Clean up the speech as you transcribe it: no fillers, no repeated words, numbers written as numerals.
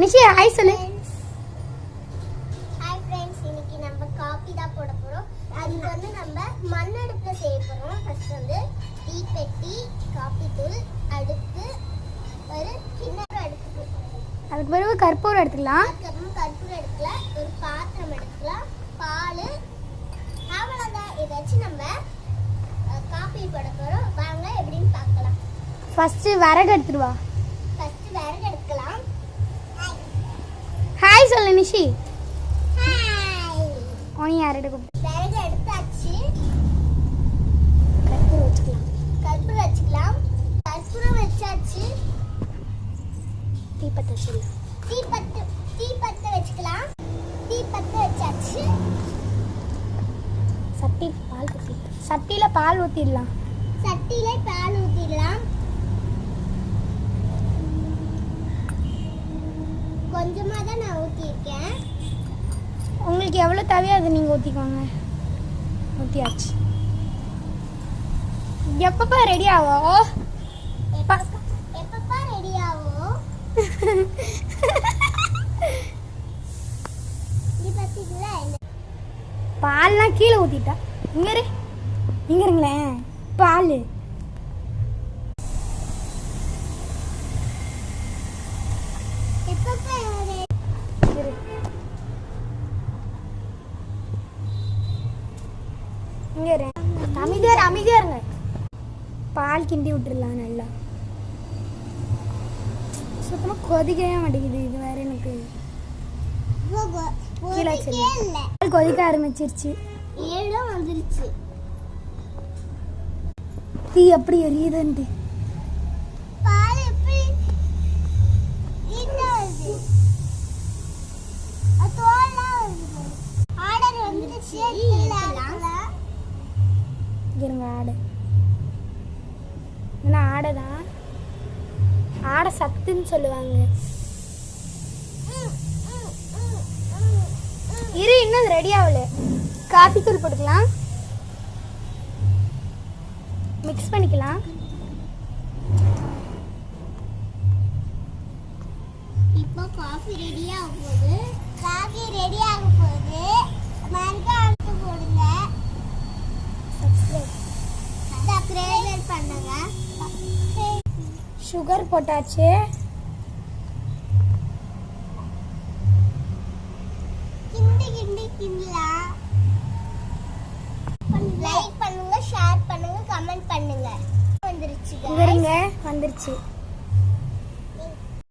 நிஷி hi சொல்லு. Hi friends, இன்னைக்கு நம்ம காபி தான் போட போறோம். அதுக்கு வந்து நம்ம மண் அடுப்புல செய்ய போறோம். ஃபர்ஸ்ட் வந்து தீப்பெட்டி, காபி தூள், அடுப்பு, ஒரு சின்ன அடுப்பு. அதுக்கு பிறகு கற்பூரம் எடுத்துக்கலாம். அதுக்கப்புறம் கற்பூரம் எடுக்கலாம், ஒரு பாத்திரம் எடுக்கலாம், பால், அவ்வளோதான். இதை வச்சு நம்ம காபி போட போறோம். வாங்க எப்படின்னு பார்க்கலாம். ஃபர்ஸ்ட் விறகு எடுத்துட்டு வா. ஃபர்ஸ்ட் விறகு எடுக்கலாம். ஹாய் சொல்லு நிஷி. ஹாய். உனி யார் எடுக்க? விறகு எடுத்தாச்சு. கற்பூரம் வச்சுக்கலாம். கற்பூரம் வச்சுக்கலாம். கற்பூரம் வச்சாச்சு. தீப்பத்தை வச்சுக்கலாம். தீப்பத்தை வச்சுக்கலாம். தீப்பத்தை வச்சாச்சு. சட்டியில பால் ஊற்றிடலாம். சட்டியில பால் ஊற்றிடலாம். கொஞ்சமாக தான் நான் ஊற்றிருக்கேன். உங்களுக்கு எவ்வளோ தேவையோ அதை நீங்கள் ஊற்றிக்கோங்க. ஊற்றியாச்சு. எப்பப்பா ரெடி ஆகும்? எப்பப்பா ரெடி ஆகும்? இது பார்த்தீங்களா? பால்லாம் கீழே ஊற்றிட்டா. இங்கே இருங்களேன். பால் எப்பப்பா இங்கே அமைதியா இருங்க. பால் கிண்டி விட்டுடலாம். நல்லா சுத்தமாக கொதிக்கவே மாட்டேங்குது. இது வேற எனக்கு கீழே பால் கொதிக்க ஆரம்பிச்சிருச்சு. ஏழும் வந்துருச்சு. தீ எப்படி எரியுதுன்ட்டு. பால் எப்படி இன்னது அதோல ஆர்டர் வந்துருச்சு. இருங்க. ஆடை என்ன ஆடை தான். ஆடை சத்துன்னு சொல்லுவாங்க. இரு, இன்னும் ரெடி ஆகல. காஃபி தூள் போட்டுக்கலாம். மிக்ஸ் பண்ணிக்கலாம். இப்போ காஃபி ரெடி ஆக போகுது. காஃபி ரெடி ஆக போகுது. மறக்காம போடுங்க. சப்ஸ்கிரைப் பண்ணுங்க. சுகர் போட்டாச்சு. கிண்டலாம். லைக் பண்ணுங்க, ஷேர் பண்ணுங்க, கமெண்ட் பண்ணுங்க. வந்துருச்சு. வந்துருச்சு.